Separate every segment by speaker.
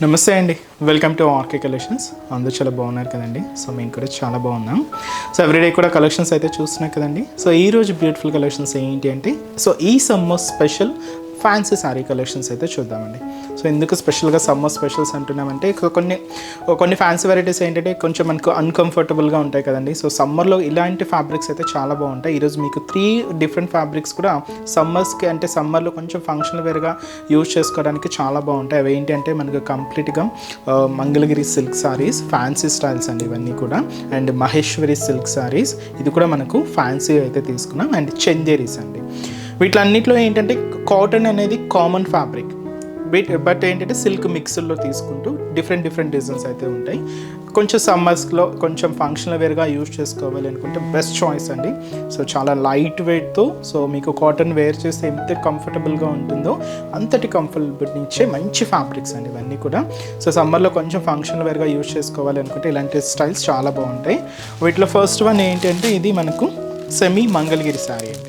Speaker 1: నమస్తే అండి, welcome to RK collections. అందరూ చాలా బాగున్నారు కదండి. సో మేము కూడా చాలా బాగున్నాం. సో ఎవ్రీడే కూడా కలెక్షన్స్ అయితే చూస్తున్నాం కదండి. సో ఈరోజు బ్యూటిఫుల్ కలెక్షన్స్ ఏంటి అంటే, సో ఈ summer special fancy sari collections అయితే చూద్దామండి. సో ఎందుకు స్పెషల్గా సమ్మర్ స్పెషల్స్ అంటున్నామంటే, కొన్ని ఫ్యాన్సీ వెరైటీస్ ఏంటంటే కొంచెం మనకు అన్కంఫర్టబుల్గా ఉంటాయి కదండి. సో సమ్మర్లో ఇలాంటి ఫ్యాబ్రిక్స్ అయితే చాలా బాగుంటాయి. ఈరోజు మీకు 3 డిఫరెంట్ ఫ్యాబ్రిక్స్ కూడా సమ్మర్స్కి అంటే సమ్మర్లో కొంచెం ఫంక్షనల్ వేర్గా యూజ్ చేసుకోవడానికి చాలా బాగుంటాయి. అవి ఏంటి అంటే మనకు కంప్లీట్గా Mangalagiri silk saris, fancy styles అండి ఇవన్నీ కూడా. అండ్ మహేశ్వరి సిల్క్ సారీస్, ఇది కూడా మనకు ఫ్యాన్సీ అయితే తీసుకున్నాం. అండ్ చందేరీస్ అండి. వీటిలన్నిటిలో ఏంటంటే కాటన్ అనేది కామన్ ఫ్యాబ్రిక్, బట్ ఏంటంటే సిల్క్ మిక్స్లో తీసుకుంటూ డిఫరెంట్ డిజైన్స్ అయితే ఉంటాయి. కొంచెం సమ్మర్స్లో కొంచెం ఫంక్షనల్ వేర్గా యూజ్ చేసుకోవాలి అనుకుంటే బెస్ట్ చాయిస్ అండి. సో చాలా లైట్ వెయిట్తో, సో మీకు కాటన్ వేర్ చేస్తే ఎంత కంఫర్టబుల్గా ఉంటుందో అంతటి కంఫర్టబుల్ నుంచే మంచి ఫ్యాబ్రిక్స్ అండి ఇవన్నీ కూడా. సో సమ్మర్లో కొంచెం ఫంక్షనల్ వేర్గా యూజ్ చేసుకోవాలి అనుకుంటే ఇలాంటి స్టైల్స్ చాలా బాగుంటాయి. వీటిలో ఫస్ట్ వన్ ఏంటంటే ఇది మనకు సెమీ మంగళగిరి శారీ అండి.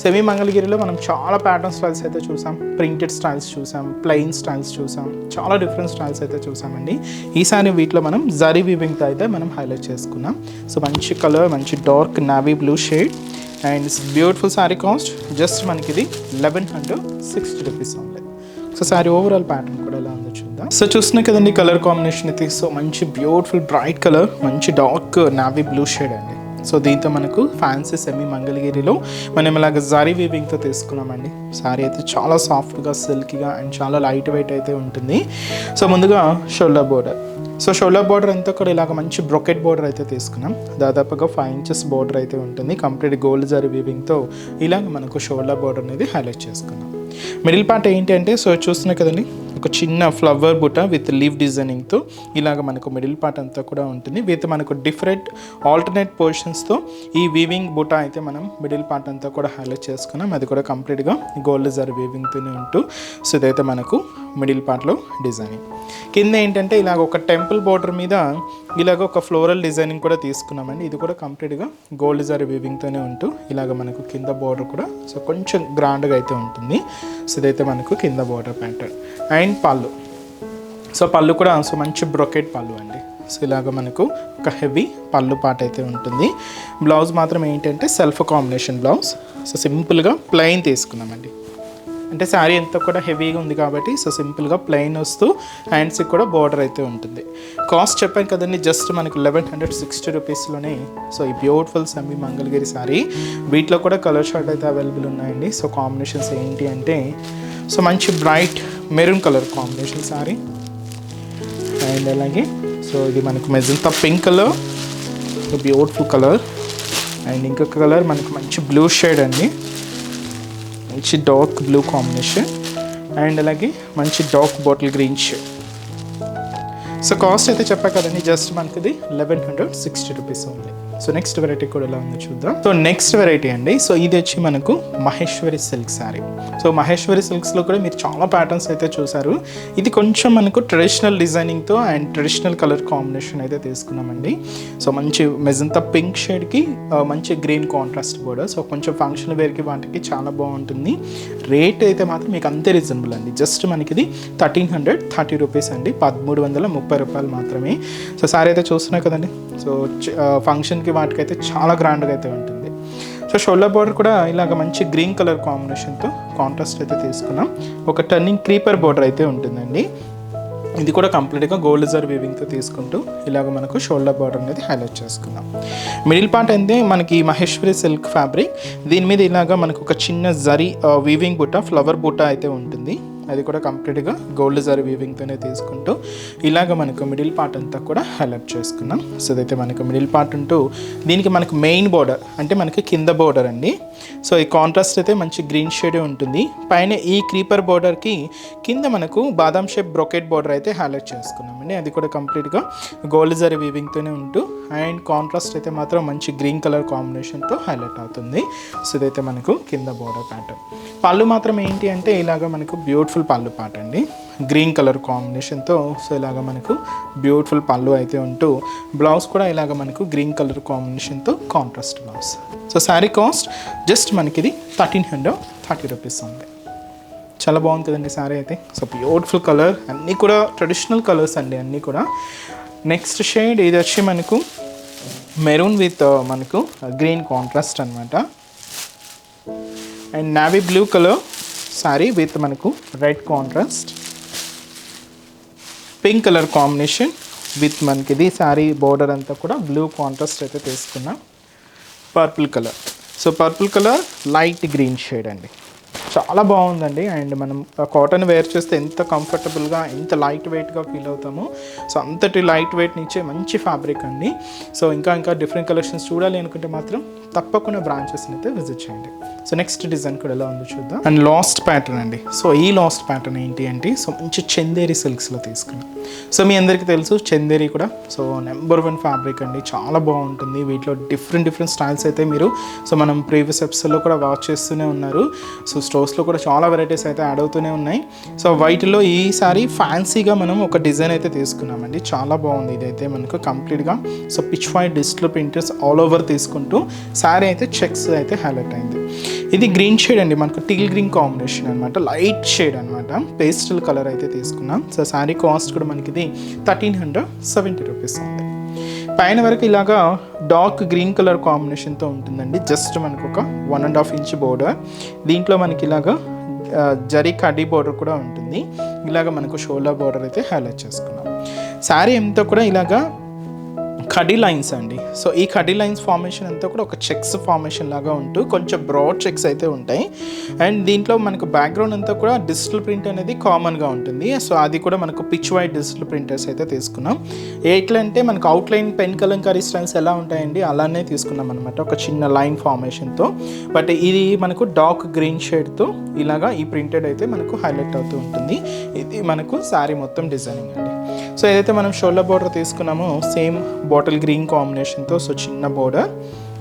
Speaker 1: సెమీ మంగళగిరిలో మనం చాలా ప్యాటర్న్ స్టైల్స్ అయితే చూసాం, ప్రింటెడ్ స్టైల్స్ చూసాం, ప్లెయిన్ స్టైల్స్ చూసాం, చాలా డిఫరెంట్ స్టైల్స్ అయితే చూసామండి. ఈసారి వీటిలో మనం జరీ వీవింగ్తో అయితే మనం హైలైట్ చేసుకున్నాం. సో మంచి కలర్, మంచి dark navy blue shade and beautiful sari cost just మనకి ఇది 1160 రూపీస్ ఉంది. సో శారీ ఓవరాల్ ప్యాటర్న్ కూడా ఎలా ఉందో చూద్దాం. సో చూస్తున్నాయి కదండి కలర్ కాంబినేషన్ అయితే. సో మంచి బ్యూటిఫుల్ బ్రైట్ కలర్, మంచి డార్క్ నావీ బ్లూ షేడ్ అండి. సో దీంతో మనకు ఫ్యాన్సీ సెమీ మంగళగిరిలో మనం ఇలాగ జరీ వీవింగ్తో తీసుకున్నామండి. శారీ అయితే చాలా సాఫ్ట్గా, సిల్కీగా అండ్ చాలా లైట్ వెయిట్ అయితే ఉంటుంది. సో ముందుగా shoulder border. So shoulder border అంతా కూడా ఇలాగ మంచి బ్రొకెట్ బోర్డర్ అయితే తీసుకున్నాం. దాదాపుగా 5 ఇంచెస్ బోర్డర్ అయితే ఉంటుంది. కంప్లీట్ గోల్డ్ జరీ వీవింగ్తో ఇలాగ మనకు షోల్డర్ బోర్డర్ అనేది హైలైట్ చేసుకున్నాం. మిడిల్ పార్ట్ ఏంటి అంటే, సో చూస్తున్నాయి కదండి ఒక చిన్న ఫ్లవర్ బుట్ట విత్ లీవ్ డిజైనింగ్తో ఇలాగ మనకు మిడిల్ పార్ట్ అంతా కూడా ఉంటుంది. విత్ మనకు డిఫరెంట్ ఆల్టర్నేట్ పొజిషన్స్తో ఈ వీవింగ్ బుట్ట అయితే మనం మిడిల్ పార్ట్ అంతా కూడా హైలైట్ చేసుకున్నాం. అది కూడా కంప్లీట్గా గోల్డ్ జరీ వీవింగ్తోనే ఉంటూ, సో ఇదైతే మనకు మిడిల్ పార్ట్లో డిజైనింగ్. కింద ఏంటంటే ఇలాగ ఒక టెంపుల్ బోర్డర్ మీద ఇలాగ ఒక ఫ్లోరల్ డిజైనింగ్ కూడా తీసుకున్నామండి. ఇది కూడా కంప్లీట్గా గోల్డ్ జరీ వీవింగ్తోనే ఉంటూ ఇలాగ మనకు కింద బోర్డర్ కూడా సో కొంచెం గ్రాండ్గా అయితే ఉంటుంది. సో ఇదైతే మనకు కింద బోర్డర్ ప్యాటర్న్. అండ్ పళ్ళు, సో పళ్ళు కూడా సో మంచి బ్రొకెట్ పళ్ళు అండి. సో ఇలాగ మనకు ఒక హెవీ పళ్ళు పాట అయితే ఉంటుంది. బ్లౌజ్ మాత్రం ఏంటంటే సెల్ఫ్ కాంబినేషన్ బ్లౌజ్. సో సింపుల్గా ప్లెయిన్ తీసుకున్నామండి. అంటే శారీ అంతా కూడా హెవీగా ఉంది కాబట్టి సో సింపుల్గా ప్లెయిన్ వస్తూ హ్యాండ్స్కి కూడా బోర్డర్ అయితే ఉంటుంది. కాస్ట్ చెప్పాను కదండి, జస్ట్ మనకు 1160 రూపీస్లోనే సో ఈ బ్యూటిఫుల్ సెమీ మంగళగిరి శారీ. వీటిలో కూడా కలర్ షార్ట్ అయితే అవైలబుల్ ఉన్నాయండి. సో కాంబినేషన్స్ ఏంటి అంటే, సో మంచి bright maroon colour combination sari. And అలాగే సో ఇది మనకు magenta pink colour, beautiful colour. And ఇంకొక కలర్ మనకు మంచి బ్లూ షేడ్ అండి, మంచి డార్క్ బ్లూ కాంబినేషన్. అండ్ అలాగే మంచి dark bottle green shade. So cost అయితే చెప్పా కదండి, జస్ట్ మనకి ఇది 1160 రూపీస్ ఉంది. సో నెక్స్ట్ వెరైటీ కూడా ఎలా ఉందో చూద్దాం. సో నెక్స్ట్ వెరైటీ అండి, సో ఇది వచ్చి మనకు మహేశ్వరి సిల్క్ శారీ. సో మహేశ్వరి సిల్క్స్లో కూడా మీరు చాలా ప్యాటర్న్స్ అయితే చూసారు. ఇది కొంచెం మనకు ట్రెడిషనల్ డిజైనింగ్తో అండ్ ట్రెడిషనల్ కలర్ కాంబినేషన్ అయితే తీసుకున్నామండి. సో మంచి మెజంతా పింక్ షేడ్కి మంచి గ్రీన్ కాంట్రాస్ట్ బోర్డర్. సో కొంచెం ఫంక్షన్ వేర్కి వాటికి చాలా బాగుంటుంది. రేట్ అయితే మాత్రం మీకు అంతే రీజనబుల్ అండి. జస్ట్ మనకి ఇది 1330 రూపీస్ అండి, 1330 రూపాయలు మాత్రమే. సో శారీ అయితే చూస్తున్నా కదండి. సో ఫంక్షన్కి వాటికైతే చాలా గ్రాండ్గా అయితే ఉంటుంది. సో షోల్డర్ బోర్డర్ కూడా ఇలాగ మంచి గ్రీన్ కలర్ కాంబినేషన్తో కాంట్రాస్ట్ అయితే తీసుకున్నాం. ఒక టర్నింగ్ క్రీపర్ బోర్డర్ అయితే ఉంటుందండి. ఇది కూడా కంప్లీట్గా గోల్డ్ జరీ వీవింగ్తో తీసుకుంటూ ఇలాగ మనకు షోల్డర్ బార్డర్ అనేది హైలైట్ చేసుకున్నాం. మిడిల్ పార్ట్ అయితే మనకి మహేశ్వరి సిల్క్ ఫ్యాబ్రిక్. దీని మీద ఇలాగ మనకు ఒక చిన్న జరీ వీవింగ్ బుట్ట, ఫ్లవర్ బుట్ట అయితే ఉంటుంది. అది కూడా కంప్లీట్గా గోల్డ్ జరీ వీవింగ్తోనే తీసుకుంటూ ఇలాగ మనకు మిడిల్ పార్ట్ అంతా కూడా హైలైట్ చేసుకున్నాం. సో ఇదైతే మనకు మిడిల్ పార్ట్ ఉంటూ దీనికి మనకు మెయిన్ బోర్డర్ అంటే మనకి కింద బోర్డర్ అండి. సో ఈ కాంట్రాస్ట్ అయితే మంచి గ్రీన్ షేడే ఉంటుంది. పైన ఈ క్రీపర్ బోర్డర్కి కింద మనకు బాదాం షేప్ బ్రొకెట్ బోర్డర్ అయితే హైలైట్ చేసుకున్నామండి. అది కూడా కంప్లీట్గా గోల్డ్ జరీ వీవింగ్తోనే ఉంటూ అండ్ కాంట్రాస్ట్ అయితే మాత్రం మంచి గ్రీన్ కలర్ కాంబినేషన్తో హైలైట్ అవుతుంది. సో ఇదైతే మనకు కింద బోర్డర్ ప్యాటర్న్. పళ్ళు మాత్రం ఏంటి అంటే ఇలాగ మనకు బ్యూటిఫుల్ పళ్ళు పాట అండి, గ్రీన్ కలర్ కాంబినేషన్తో. సో ఇలాగ మనకు బ్యూటిఫుల్ పళ్ళు అయితే ఉంటూ బ్లౌజ్ కూడా ఇలాగ మనకు గ్రీన్ కలర్ కాంబినేషన్తో contrast blouse. So sari cost just మనకి ఇది 1330 రూపీస్ ఉంది. చాలా బాగుంది కదండి శారీ అయితే. సో బ్యూటిఫుల్ కలర్, అన్నీ కూడా ట్రెడిషనల్ కలర్స్ అండి అన్నీ కూడా. నెక్స్ట్ షేడ్ ఇది వచ్చి మనకు మెరూన్ విత్ మనకు గ్రీన్ కాంట్రాస్ట్ అనమాట. And navy blue colour sari with మనకు red contrast. Pink colour combination with మనకి ఇది శారీ బోర్డర్ అంతా కూడా బ్లూ కాంట్రాస్ట్ అయితే తీసుకున్నాం. Purple colour, so purple colour light green shade అండి, చాలా బాగుందండి. అండ్ మనం కాటన్ వేర్ చేస్తే ఎంత కంఫర్టబుల్గా, ఎంత లైట్ వెయిట్గా ఫీల్ అవుతామో, సో అంతటి లైట్ వెయిట్ నుంచే మంచి ఫ్యాబ్రిక్ అండి. సో ఇంకా డిఫరెంట్ కలెక్షన్స్ చూడాలి అనుకుంటే మాత్రం తప్పకుండా బ్రాంచెస్ని అయితే విజిట్ చేయండి. సో నెక్స్ట్ డిజైన్ కూడా ఎలా ఉందో చూద్దాం. అండ్ లాస్ట్ ప్యాటర్న్ అండి. సో ఈ లాస్ట్ ప్యాటర్న్ ఏంటి అంటే, సో మంచి చందేరి సిల్క్స్లో తీసుకున్నాం. సో మీ అందరికీ తెలుసు చందేరి కూడా సో నెంబర్ 1 ఫ్యాబ్రిక్ అండి, చాలా బాగుంటుంది. వీటిలో డిఫరెంట్ స్టైల్స్ అయితే మీరు సో మనం ప్రీవియస్ ఎపిసోడ్లో కూడా వాచ్ చేస్తూనే ఉన్నారు. సో స్టోర్స్లో కూడా చాలా వెరైటీస్ అయితే యాడ్ అవుతూనే ఉన్నాయి. సో వాటిలో ఈసారి ఫ్యాన్సీగా మనం ఒక డిజైన్ అయితే తీసుకున్నామండి, చాలా బాగుంది. ఇదైతే మనకు కంప్లీట్గా so pitch white digital printers all over తీసుకుంటూ శారీ అయితే చెక్స్ అయితే హైలైట్ అయింది. ఇది గ్రీన్ షేడ్ అండి, మనకు టీల్ గ్రీన్ కాంబినేషన్ అనమాట, లైట్ షేడ్ అనమాట, పేస్టల్ కలర్ అయితే తీసుకున్నాం. సో శారీ కాస్ట్ కూడా మనకి ఇది 1370 రూపీస్ ఉంది. పైన వరకు ఇలాగా డార్క్ గ్రీన్ కలర్ కాంబినేషన్తో ఉంటుందండి. జస్ట్ మనకు ఒక 1.5 ఇంచ్ బోర్డర్, దీంట్లో మనకి ఇలాగా జరీ కడ్డీ బోర్డర్ కూడా ఉంటుంది. ఇలాగ మనకు షోల్డర్ బోర్డర్ అయితే హైలైట్ చేసుకున్నాం. శారీ అంతా కూడా ఇలాగా కడీ లైన్స్ అండి. సో ఈ కడీ లైన్స్ ఫార్మేషన్ అంతా కూడా ఒక చెక్స్ ఫార్మేషన్ లాగా ఉంటూ కొంచెం బ్రాడ్ చెక్స్ అయితే ఉంటాయి. అండ్ దీంట్లో మనకు బ్యాక్గ్రౌండ్ అంతా కూడా డిజిటల్ ప్రింట్ అనేది కామన్గా ఉంటుంది. సో అది కూడా మనకు పిచ్ వైట్ డిజిటల్ ప్రింటర్స్ అయితే తీసుకున్నాం. ఎట్లా అంటే మనకు అవుట్లైన్ పెన్ కలంకారీ స్టైల్స్ ఎలా ఉంటాయండి అలానే తీసుకున్నాం అనమాట, ఒక చిన్న లైన్ ఫార్మేషన్తో. బట్ ఇది మనకు డార్క్ గ్రీన్ షేడ్తో ఇలాగా ఈ ప్రింటెడ్ అయితే మనకు హైలైట్ అవుతూ ఉంటుంది. ఇది మనకు శారీ మొత్తం డిజైనింగ్ అండి. సో ఏదైతే మనం షోల్డర్ బోర్డర్ తీసుకున్నామో సేమ్ బాటిల్ గ్రీన్ కాంబినేషన్తో సో చిన్న బోర్డర్,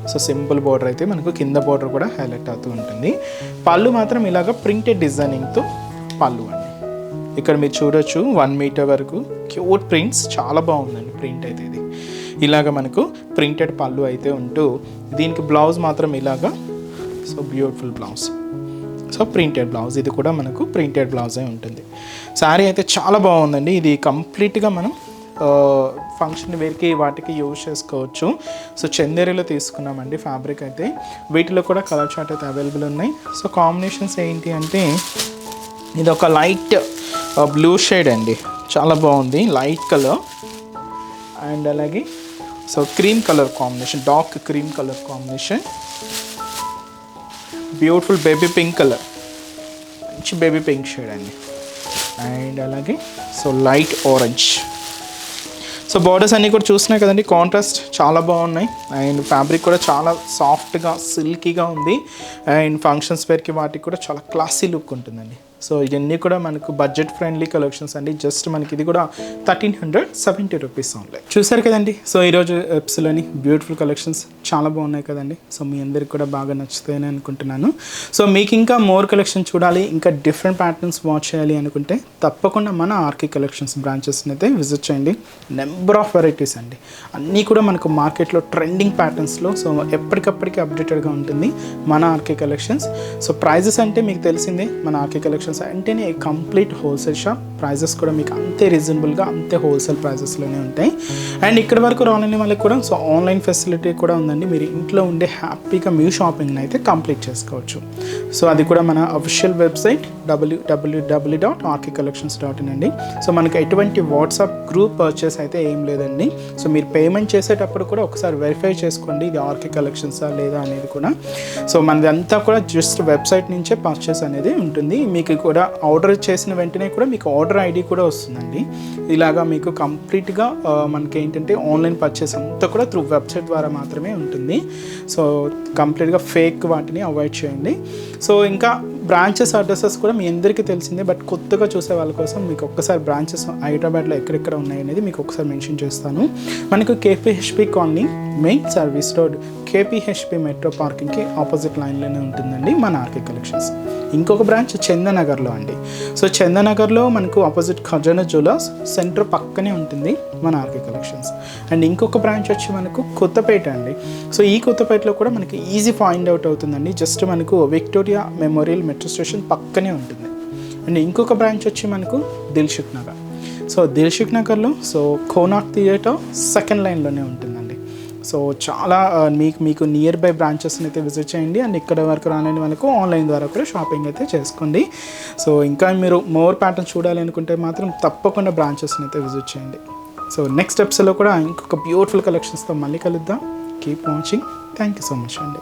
Speaker 1: సో సింపుల్ బోర్డర్ అయితే మనకు కింద బోర్డర్ కూడా హైలైట్ అవుతూ ఉంటుంది. పళ్ళు మాత్రం ఇలాగ ప్రింటెడ్ డిజైనింగ్తో పళ్ళు అండి. ఇక్కడ మీరు చూడొచ్చు 1 మీటర్ వరకు క్యూట్ ప్రింట్స్, చాలా బాగుందండి ప్రింట్ అయితే. ఇది ఇలాగ మనకు ప్రింటెడ్ పళ్ళు అయితే ఉంటూ దీనికి బ్లౌజ్ మాత్రం ఇలాగా so beautiful blouse, so printed blouse, ఇది కూడా మనకు ప్రింటెడ్ బ్లౌజే ఉంటుంది. శారీ అయితే చాలా బాగుందండి. ఇది కంప్లీట్గా మనం ఫంక్షన్ వేర్కి వాటికి యూజ్ చేసుకోవచ్చు. సో చందేరిలో తీసుకున్నామండి ఫ్యాబ్రిక్ అయితే. వీటిలో కూడా కలర్ చార్ట్ అయితే అవైలబుల్ ఉన్నాయి. సో కాంబినేషన్స్ ఏంటి అంటే ఇది ఒక లైట్ బ్లూ షేడ్ అండి, చాలా బాగుంది లైట్ కలర్. అండ్ అలాగే so cream colour combination, dark cream colour combination, beautiful baby pink colour, మంచి బేబీ పింక్ షేడ్ అండి. అండ్ అలాగే so light orange. So borders అన్నీ కూడా చూస్తున్నాయి కదండి, కాంట్రాస్ట్ చాలా బాగున్నాయి. అండ్ ఫ్యాబ్రిక్ కూడా చాలా సాఫ్ట్గా సిల్కీగా ఉంది. అండ్ ఫంక్షన్స్ వేర్కి వాటికి కూడా చాలా క్లాసీ లుక్ ఉంటుందండి. సో ఇవన్నీ కూడా మనకు బడ్జెట్ ఫ్రెండ్లీ కలెక్షన్స్ అండి. జస్ట్ మనకి ఇది కూడా 1370 రూపీస్ ఓన్లీ. చూసారు కదండి, సో ఈరోజు ఎపిసోడ్లోని బ్యూటిఫుల్ కలెక్షన్స్ చాలా బాగున్నాయి కదండి. సో మీ అందరికి కూడా బాగా నచ్చుతాయని అనుకుంటున్నాను. సో మీకు ఇంకా మోర్ కలెక్షన్ చూడాలి, ఇంకా డిఫరెంట్ ప్యాటర్న్స్ వాచ్ చేయాలి అనుకుంటే తప్పకుండా మన ఆర్కే కలెక్షన్స్ బ్రాంచెస్ని అయితే విజిట్ చేయండి. నెంబర్ ఆఫ్ వెరైటీస్ అండి, అన్నీ కూడా మనకు మార్కెట్లో ట్రెండింగ్ ప్యాటర్న్స్లో సో ఎప్పటికప్పటికి అప్డేటెడ్గా ఉంటుంది మన ఆర్కే కలెక్షన్స్. సో ప్రైజెస్ అంటే మీకు తెలిసిందే, మన ఆర్కే కలెక్షన్స్ అంటేనే కంప్లీట్ హోల్సేల్ షాప్. ప్రైజెస్ కూడా మీకు అంతే రీజనబుల్గా, అంతే హోల్సేల్ ప్రైజెస్లోనే ఉంటాయి. అండ్ ఇక్కడ వరకు రాలేని వాళ్ళకి కూడా సో ఆన్లైన్ ఫెసిలిటీ కూడా ఉందండి. మీరు ఇంట్లో ఉండే హ్యాపీగా మీ షాపింగ్ని అయితే కంప్లీట్ చేసుకోవచ్చు. సో అది కూడా మన అఫీషియల్ వెబ్సైట్ www.rkcollections.in అండి. సో మనకి ఎటువంటి వాట్సాప్ గ్రూప్ పర్చేస్ అయితే ఏం లేదండి. సో మీరు పేమెంట్ చేసేటప్పుడు కూడా ఒకసారి వెరిఫై చేసుకోండి ఇది ఆర్కే కలెక్షన్సా లేదా అనేది కూడా. సో మనదంతా కూడా జస్ట్ వెబ్సైట్ నుంచే పర్చేస్ అనేది ఉంటుంది. మీకు కూడా ఆర్డర్ చేసిన వెంటనే కూడా మీకు ఆర్డర్ ఐడి కూడా వస్తుందండి. ఇలాగా మీకు కంప్లీట్గా మనకి ఏంటంటే ఆన్లైన్ పర్చేస్ అంతా కూడా త్రూ వెబ్సైట్ ద్వారా మాత్రమే ఉంటుంది. సో కంప్లీట్గా ఫేక్ వాటిని అవాయిడ్ చేయండి. సో ఇంకా బ్రాంచెస్ అడ్రసెస్ కూడా మీ అందరికీ తెలిసిందే, బట్ కొత్తగా చూసే వాళ్ళ కోసం మీకు ఒక్కసారి బ్రాంచెస్ హైదరాబాద్లో ఎక్కడెక్కడ ఉన్నాయి అనేది మీకు ఒకసారి మెన్షన్ చేస్తాను. మనకు KPHP colony main service road KPHP metro పార్కింగ్కి ఆపోజిట్ లైన్లోనే ఉంటుందండి మన ఆర్కే కలెక్షన్స్. ఇంకొక బ్రాంచ్ చందనగర్లో అండి. సో చందనగర్లో మనకు ఆపోజిట్ ఖజానా జ్యువెలర్స్ సెంటర్ పక్కనే ఉంటుంది మన ఆర్కే కలెక్షన్స్. అండ్ ఇంకొక బ్రాంచ్ వచ్చి మనకు కొత్తపేట అండి. సో ఈ కొత్తపేటలో కూడా మనకి ఈజీ ఫైండ్ అవుట్ అవుతుందండి. జస్ట్ మనకు విక్టోరియా మెమోరియల్ మెట్రో స్టేషన్ పక్కనే ఉంటుంది. అండ్ ఇంకొక బ్రాంచ్ వచ్చి మనకు దిల్సుఖ్ నగర్. సో దిల్సుఖ్ నగర్లో సో కోనార్క్ థియేటర్ సెకండ్ లైన్లోనే ఉంటుందండి. సో చాలా మీకు నియర్ బై బ్రాంచెస్ని అయితే విజిట్ చేయండి. అండ్ ఇక్కడ వరకు రాలేని వాళ్ళకు ఆన్లైన్ ద్వారా కూడా షాపింగ్ అయితే చేసుకోండి. సో ఇంకా మీరు మోర్ ప్యాటర్న్ చూడాలి అనుకుంటే మాత్రం తప్పకుండా బ్రాంచెస్ని అయితే విజిట్ చేయండి. సో నెక్స్ట్ ఎపిసోడ్లో కూడా ఇంకొక బ్యూటిఫుల్ కలెక్షన్స్తో మళ్ళీ కలుద్దాం. Keep watching. Thank you so much అండి.